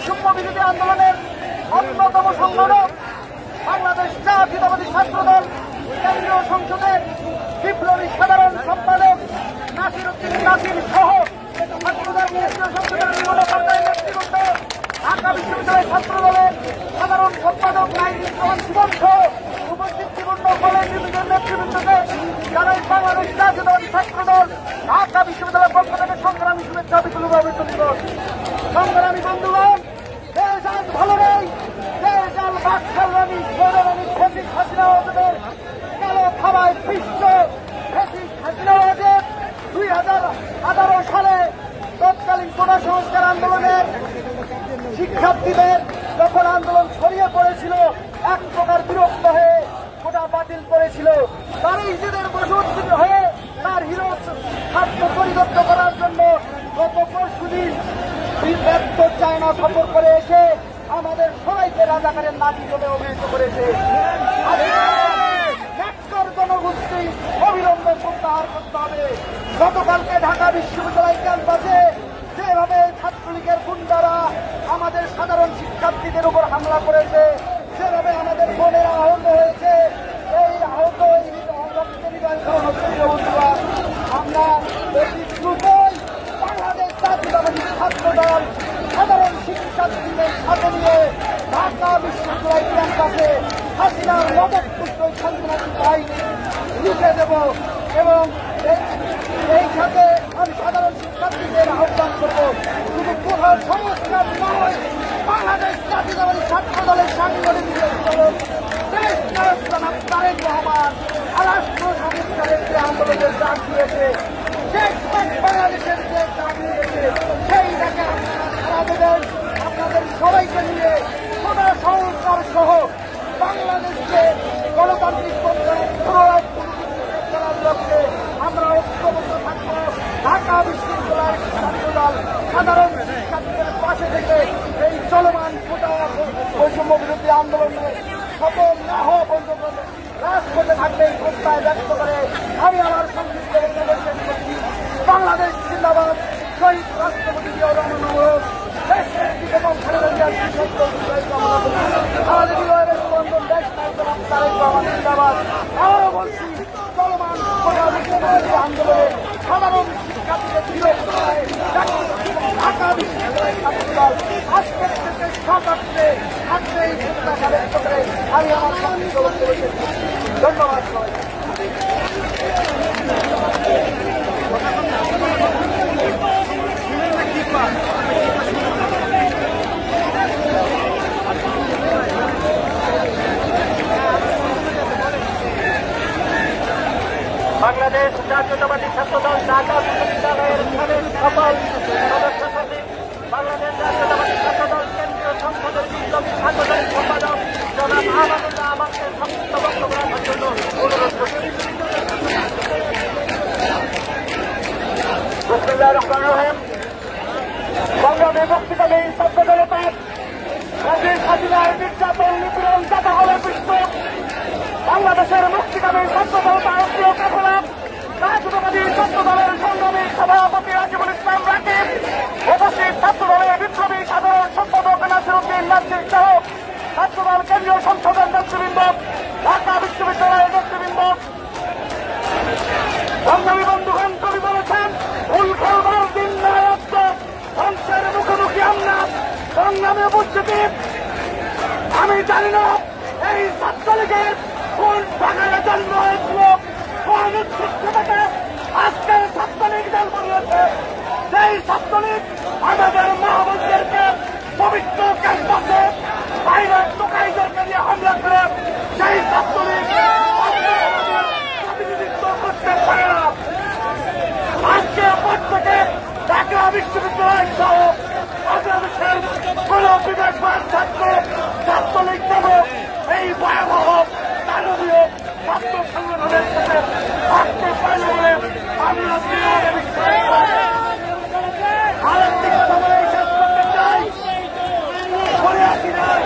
বৈষম্য বিরোধী আন্দোলনের অন্যতম সংগঠক বাংলাদেশ জাতীয়তাবাদী ছাত্রদল কেন্দ্রীয় সংসদের বিপ্লবী সাধারণ সম্পাদক নাসির উদ্দিন নাসির সহ ছাত্রদল কেন্দ্রীয় সংসদের বিভিন্ন পর্যায়ের নেতৃবৃন্দ, ঢাকা বিশ্ববিদ্যালয় ছাত্রদলের সাধারণ সম্পাদক নাইজুল রহমান জীবন সহ উপস্থিত বিভিন্ন কলেজ বিভাগের নেতৃবৃন্দকে জানাই বাংলাদেশ জাতীয়তাবাদী ছাত্রদল ঢাকা বিশ্ববিদ্যালয়ের পক্ষ থেকে সংগ্রামী শুভেচ্ছা বিপ্লবী অভিনন্দন দিবস। সংগ্রামী বন্ধুগণ, দেশ আজ ভালো নেই। দেশ আল বাকশালী সৌররানী ফেসিস হাসিনা ওয়াজেদের কালো থাবায় বিশ্ব ফেসিস হাসিনা ওয়াজেদ 2018 সালে তৎকালীন কোটা সংস্কার আন্দোলনের শিক্ষার্থীদের যখন আন্দোলন ছড়িয়ে পড়েছিল, এক প্রকার বিরক্ত হয়ে কোটা বাতিল করেছিল। তারই নিজেদের বশবর্তী হয়ে তার হিরো ছাত্র পরিবর্ত করার জন্য গত পরশুদিন ব্যর্থ চায়না সফর করে এসে আমাদের সবাইকে রাজাকারের নাতি বলে অভিহিত করেছে। জনগোষ্ঠী অবিলম্বে প্রত্যাহার করতে হবে। গতকালকে ঢাকা বিশ্ববিদ্যালয় ক্যাম্পাসে যেভাবে ছাত্রলীগের গুন্ডারা আমাদের সাধারণ শিক্ষার্থীদের উপর হামলা করেছে, যেভাবে আমাদের বোনেরা আহত হয়েছে, এই আহত আমরা অতি দ্রুতই বাংলাদেশ জাতীয়তাবাদী ছাত্রদল সাধারণ শিক্ষার্থীদের সাথে নিয়ে ঢাকা বিশ্ববিদ্যালয় ক্যাম্পাসে হাসিনার মদতপুষ্ট সন্ত্রাসী বাহিনী ঢুকে দেব এবং এই সাথে আমি সাধারণ শিক্ষার্থীদের আহ্বান করব, শুধু কোথাও সংস্কার নয়, বাংলাদেশ জাতীয়তাবাদী ছাত্রদলের সাংগঠনিক দেশ নায়ক জনাব তারেক রহমান রাষ্ট্র সংস্কারের যে আন্দোলনের ডাক দিয়েছে, বাংলাদেশের যে ডাক দিয়েছে, সেই ডাকে সারা দেবেন। আপনাদের সবাইকে নিয়ে কোটা সংস্কার সহ বাংলাদেশকে গণতান্ত্রিক পন্থায় করার লক্ষ্যে আমরা ঐক্যবদ্ধ থাকব। ঢাকা বিশ্ববিদ্যালয়ের ছাত্রদল সাধারণ শিক্ষার্থীদের পাশে থেকে এই চলমান কোটা বৈষম্য বিরোধী আন্দোলনে সফল না হওয়া পর্যন্ত রাজপথে থাকবে এই প্রত্যয় ব্যক্ত করে আমি আমার সংক্ষিপ্ত বক্তব্য শেষ করছি। বাংলাদেশ জিন্দাবাদ। শহীদ রাষ্ট্রপতি জিয়াউর রহমান এবং খালেদা জিয়ার আমাদের বিজয়ের স্পন্দন দেশ নায়ক জনাব তারেক রহমান জিন্দাবাদ। আবারও বলছি, চলমান কোটা বিশ্ববিদ্যালয় আন্দোলনে সাধারণ শিক্ষার্থীদের বিরোধ করায় ঢাকা বিশ্ববিদ্যালয়ের ছাত্রদল আজকের থেকে সকালে থাকবে এই প্রত্যাশা ব্যক্ত করে আমি আমার সংক্ষিপ্ত বক্তব্য শেষ করছি। ধন্যবাদ সবাই। বাংলাদেশ জাতীয়তাবাদী ছাত্রদল ঢাকা বিশ্ববিদ্যালয়ের সকল সদস্য সচিব, বাংলাদেশ জাতীয়তাবাদী ছাত্রদল কেন্দ্রীয় সংসদের বিপ্লবী ছাত্রদল সম্পাদক জনাব আমানুল্লাহ আমাকে সংক্ষিপ্ত বক্তব্য রাখার জন্য অনুরোধ করছি। সংগ্রামী বক্তৃতাবে ছাত্রদলতার হাসিনার নির্যাতন নিপীড়ন চাপা হলে বিশ্ব বাংলাদেশের মুক্তিকামী ছাত্রদলতার প্রিয় কাফেলা জাতীয়তাবাদী ছাত্রদলের সংগ্রামী সভাপতি রাজিবুল ইসলাম রাকিব, উপস্থিত ছাত্রদলের বিপ্লবী সাধারণ সম্পাদক নাসির উদ্দিন নাসির সহ ছাত্রদল কেন্দ্রীয় সংসদের নেতৃবৃন্দ, ঢাকা বিশ্ববিদ্যালয়ের নেতৃবৃন্দ, সংগ্রামী বন্ধুগণ, কবি বলেছেন ভুল খেলবার দিন নয় ধ্বংসের মুখোমুখি আমরা সংগ্রামী উপস্থিতি। আমি জানি না এই ছাত্রলীগের কোন বাগানে জন্ম হয়েছিল, কোন উচ্ছিষ্ট থেকে আজকের ছাত্রলীগ দল বানিয়েছে। সেই ছাত্রলীগ আমাদের মহাবন্ধুদেরকে পবিত্র ক্যাম্পাসে বাইরে টোকাইদেরকে নিয়ে হামলা করে সেই ছাত্রলীগ প্রতিনিধিত্ব করতে পারে না। আজকের পর থেকে ঢাকা বিশ্ববিদ্যালয় সহ বাংলাদেশের কোন বিবেকবান ছাত্রলীগ নামক এই ভয়াবহ দানবীয় ছাত্র সংগঠনের সাথে থাকতে পারে বলে আমি আরেকটি সময় শেষ করতে চাই। বলে আসি নাই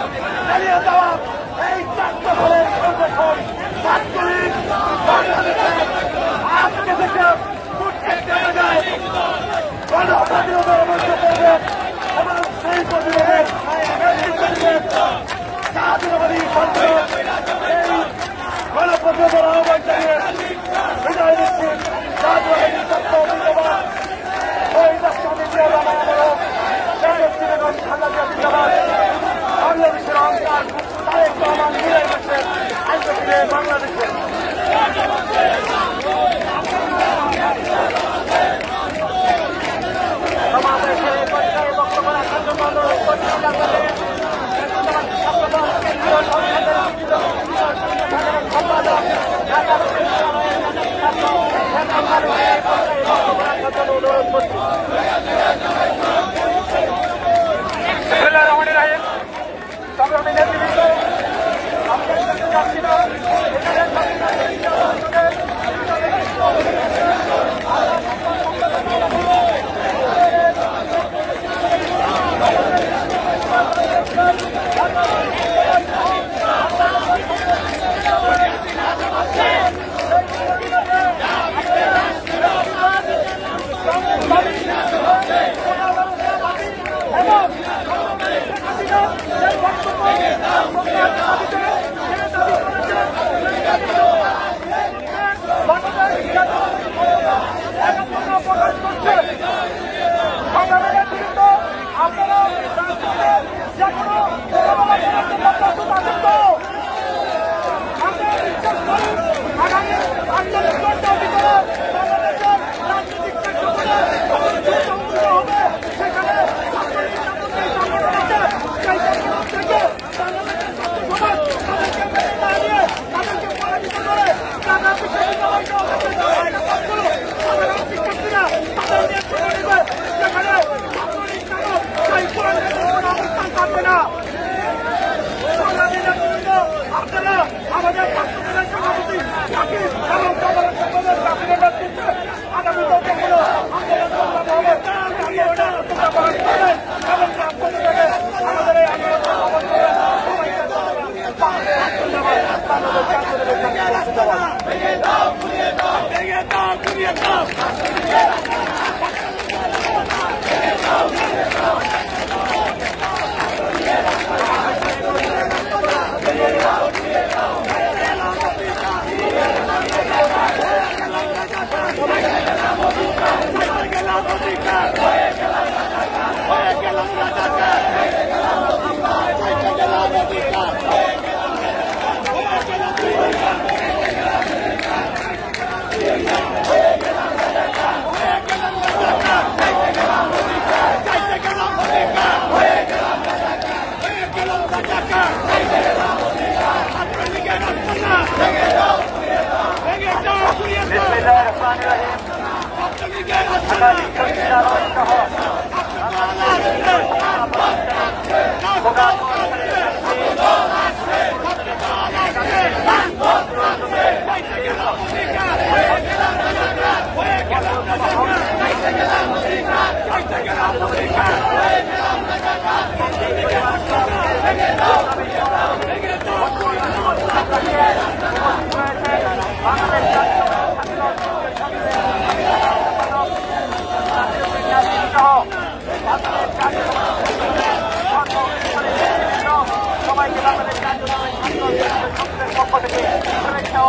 চালিয়ে যাওয়া এই ছাত্র দলের সংগঠন ছাত্রলীগ বাংলাদেশে আজকে থেকে প্রত্যেক জায়গায় গণস্বাধীনতার মধ্যে পড়বে এবং সেই প্রতিরোধের সমাবেশের আহ্বান জানিয়ে বিদায় নিচ্ছি। জাতীয়তাবাদী ছাত্র জিন্দাবাদ, শহীদ রাষ্ট্রপতি জিয়া রহমান আমরক, দেশপ্রেমিক এবং খালেদা জিন্দাবাদ, বাংলাদেশের অহংকার তারেক রহমান বিদায় করছেন আইনজীবী বাংলাদেশে। সমাবেশে পর্যায়ে বক্তব্য রাখার জন্য অনুরোধ করছি জাতীয়তাবাদী ছাত্রদল কেন্দ্রীয় সংসদের সম্পাদক ঢাকা অনুরোধ করছি। সংগ্রামী নেতৃবৃন্দ, আমাদের কাছে যাচ্ছি না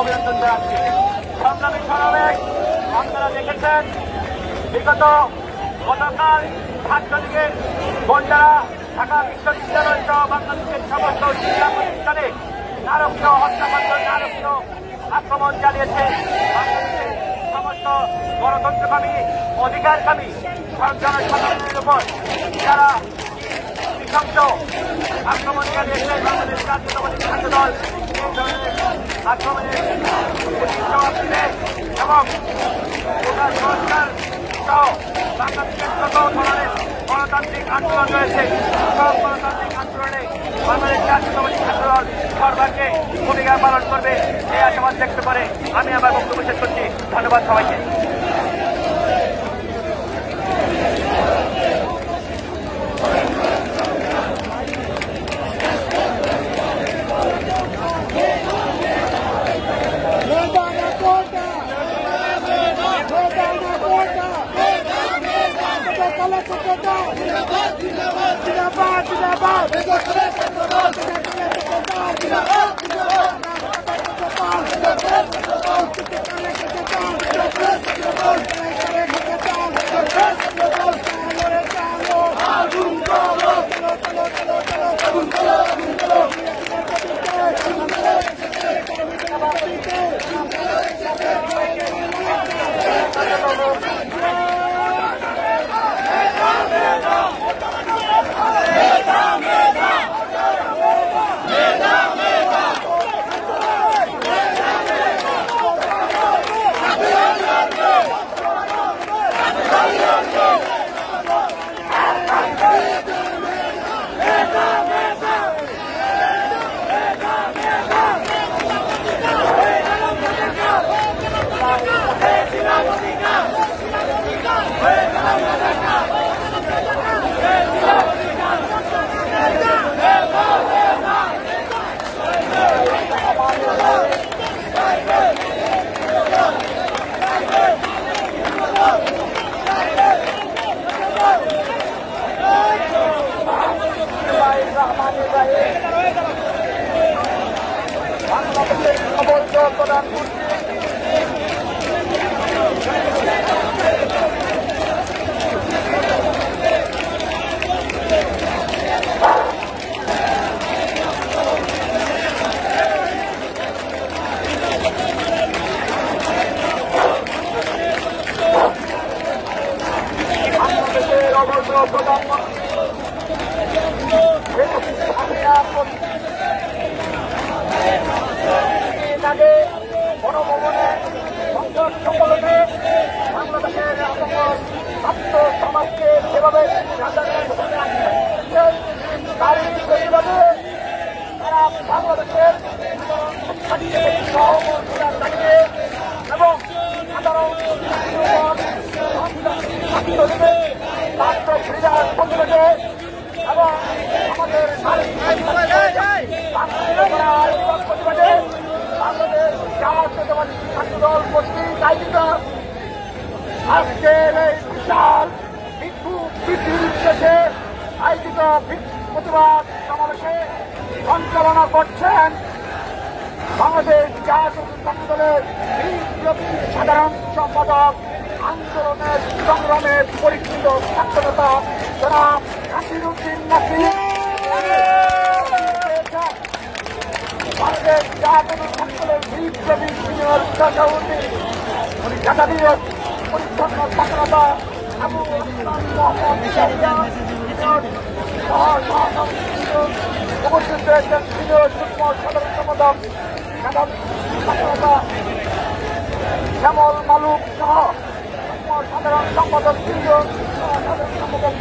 অভিনন্দন জানাচ্ছি। সংগ্রামী সমাবেশ আপনারা দেখেছেন, বিগত গতকাল ছাত্রলীগের বন্যারা ঢাকা বিশ্ববিদ্যালয় সহ বাংলাদেশের সমস্ত শিক্ষা প্রতিষ্ঠানে নারকীয় হত্যাকাণ্ড, নারকীয় আক্রমণ চালিয়েছে। বাংলাদেশের সমস্ত গণতন্ত্রকামী, অধিকারকামী জনসাধারণের উপর যারা নৃশংস আক্রমণ চালিয়েছে, বাংলাদেশ জাতীয়তাবাদী ছাত্রদল এই ধরনের আক্রমণের জবাব দিবে এবং সরকার সহ বাংলাদেশের যত ধরনের গণতান্ত্রিক আন্দোলন রয়েছে সব গণতান্ত্রিক আন্দোলনে বাংলাদেশ জাতীয়তাবাদী ছাত্রদল সরকারকে ভূমিকা পালন করবে এই আশাবাদ ব্যক্ত করে আমি আমার বক্তব্য শেষ করছি। ধন্যবাদ সবাইকে। Zindabad! তারই প্রতিবাদে তারা বাংলাদেশের সহমর্মিতা জানিয়ে এবং সাধারণ ছাত্র ক্রীড়ার প্রতিবাদে এবং আমাদের প্রতিবাদে বাংলাদেশ জাতীয়তাবাদী ছাত্রদল কর্তৃক আয়োজিত আজকের এই বিশাল বিক্ষোভ মিছিল শেষে আয়োজিত প্রতিবাদ সমাবেশে সঞ্চালনা করছেন বাংলাদেশ জাতীয় ছাত্রদলের বিপ্লবী সাধারণ সম্পাদক আন্দোলনের সংগ্রামে পরিচিত ছাত্রনেতা জনাব নাসিরউদ্দিন নাসির। বাংলাদেশ জাতীয় ছাত্রদলের বিপ্লবী সিনিয়র সভাপতি জাতীয় পরিচ্ছন্ন ছাত্রনেতা আবু উপস্থিত রয়েছেন সিনিয়র যুগ্ম সাধারণ সম্পাদক ছাত্রনেতা শ্যামল মালুক সহ সাধারণ সম্পাদক সিনিয়র সাধারণ সম্পাদক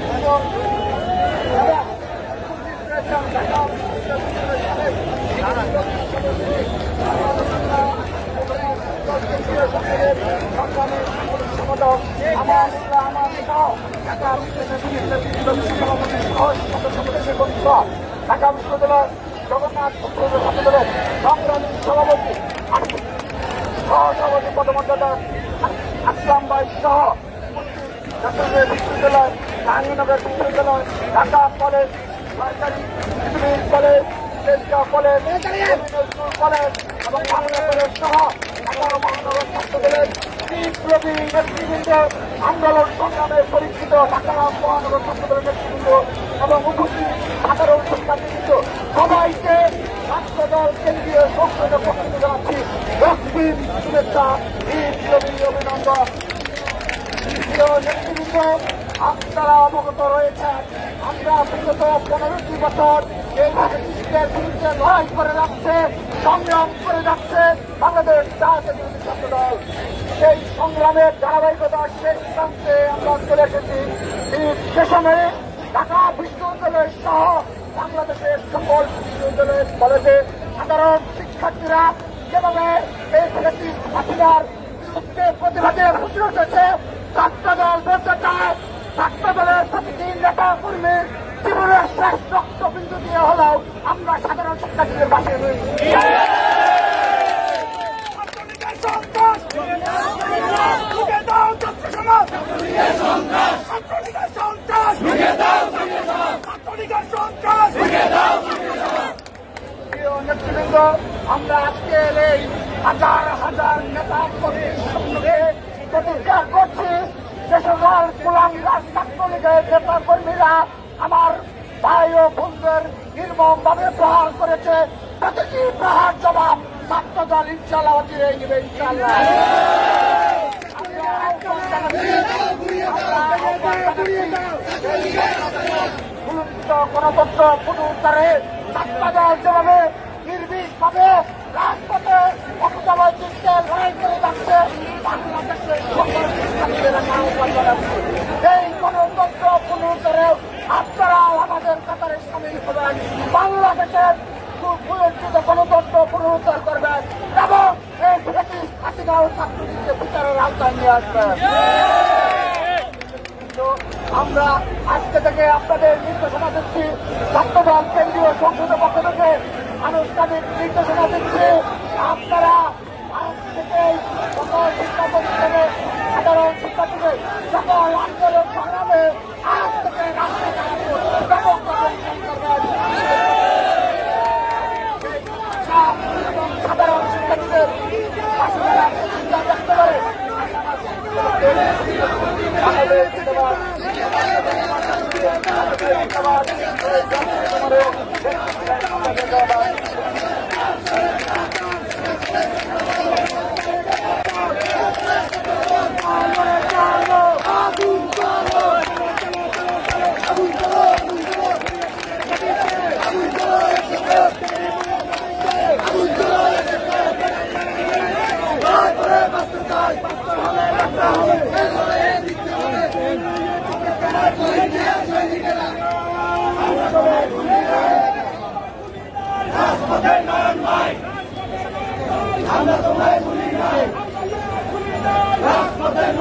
ঢাকা বিশ্ববিদ্যালয় জগন্নাথ ছাত্রদলের সংগ্রামী সভাপতি সহসভাপতি পদমর্যাদা আসলাম ভাই সহ চট্টগ্রাম বিশ্ববিদ্যালয়, জাহাঙ্গীরনগর বিশ্ববিদ্যালয়, ঢাকা কলেজ, সরকারি সিভিল কলেজ, কলেজ, কলেজ এবং বাংলা কলেজ সহ ঢাকা মহানগর ছাত্রদলের বিপ্লবী নেতৃবৃন্দ, আন্দোলন সংগ্রামে পরিচিত ঢাকা মহানগর ছাত্রদলের নেতৃবৃন্দ এবং উপস্থিত সাধারণ শিক্ষার্থীবৃন্দ সবাইকে ছাত্রদল কেন্দ্রীয় সংসদের পক্ষ থেকে জানাচ্ছি রক্তিম শুভেচ্ছা, বিপ্লবী অভিনন্দন। নেতৃবৃন্দ, আপনারা অবগত রয়েছেন আমরা বিগত 15টি বছর এই রাজনীতির বিরুদ্ধে লড়াই করে যাচ্ছে, সংগ্রাম করে যাচ্ছে বাংলাদেশ জাতীয়তাবাদী ছাত্রদল। সেই সংগ্রামের ধারাবাহিকতা শেষ প্রান্তে আমরা চলে এসেছি। সে সময়ে ঢাকা বিশ্ববিদ্যালয় সহ বাংলাদেশের সকল বিশ্ববিদ্যালয়ের কলেজে সাধারণ শিক্ষার্থীরা যেভাবে এই হাসিনার প্রতিবাদে ফুটে উঠেছে, ছাত্রদল বলতে চায় ছাত্রদলের প্রতিটি নেতা কর্মীর জীবনের শেষ রক্তবিন্দু দিয়ে হলেও আমরা সাধারণ শিক্ষার্থীদের পাশে রয়েছি। নেতৃবৃন্দ, আমরা আজকে এই হাজার হাজার নেতা কর্মীর সঙ্গে প্রতিজ্ঞা করছি যে সকল কুলাঙ্গার ছাত্রলীগের নেতা কর্মীরা আমার ভাই ও বোনদের নির্মম ভাবে প্রহার করেছে, প্রতিটি প্রহার জবাব ছাত্রদল ইনশাল্লাহ দিয়ে নেবে। ইনশাল্লাহ গণতন্ত্র পুনরুদ্ধারে ছাত্রদল যেভাবে নির্ভীকভাবে রাজপথে অকুতবৈচিত্র্যে লড়াই করে যাচ্ছে, বাংলাদেশের সকল শিক্ষার্থীদের আহ্বান জানাচ্ছি এই গণতন্ত্র পুনরুদ্ধারে আপনারাও আমাদের কাতারে সামিল হবেন, বাংলাদেশের সুপ্রতিষ্ঠিত গণতন্ত্র পুনরুদ্ধার করবেন এবং এই ব্রিটিশ হাসিনা ও ছাত্রলীগকে বিচারের আওতায় নিয়ে আসবেন। আমরা আজকে থেকে আপনাদের নির্দেশনা দিচ্ছি, ছাত্রদল কেন্দ্রীয় সংসদের পক্ষ থেকে আনুষ্ঠানিক নির্দেশনা দিচ্ছি, আপনারা আজ থেকে সকল শিক্ষা প্রতিষ্ঠানে সাধারণ শিক্ষার্থীদের সকল আন্দোলন সংগ্রামে আজ থেকে রাস্তায় ব্যাপক করবেন। সাধারণ শিক্ষার্থীদের পাশে ব্যক্ত করে রাজপথের নয়ন ভাই, আমরা তোমায় ভুলি নাই। রাজপথের